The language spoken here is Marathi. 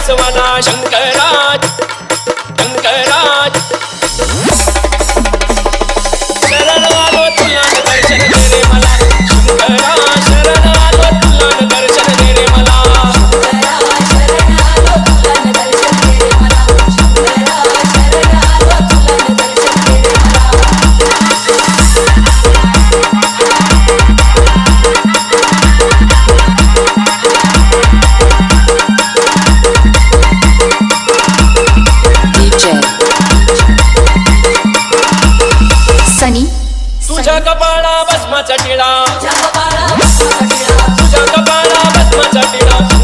बसवाला शंकराज शंकराज शरण आलो तुला दर्शन दे रे मला शंकरा शरण आलो तुला दर्शन दे रे मला शरण आलो तुला दर्शन दे रे मला शंकरा शरण आलो तुला दर्शन दे रे सनी तुझ्या कपाळा भस्माचा टिळा तुझ्या कपाळा तुझ्या कपाळा भस्माचा टिळा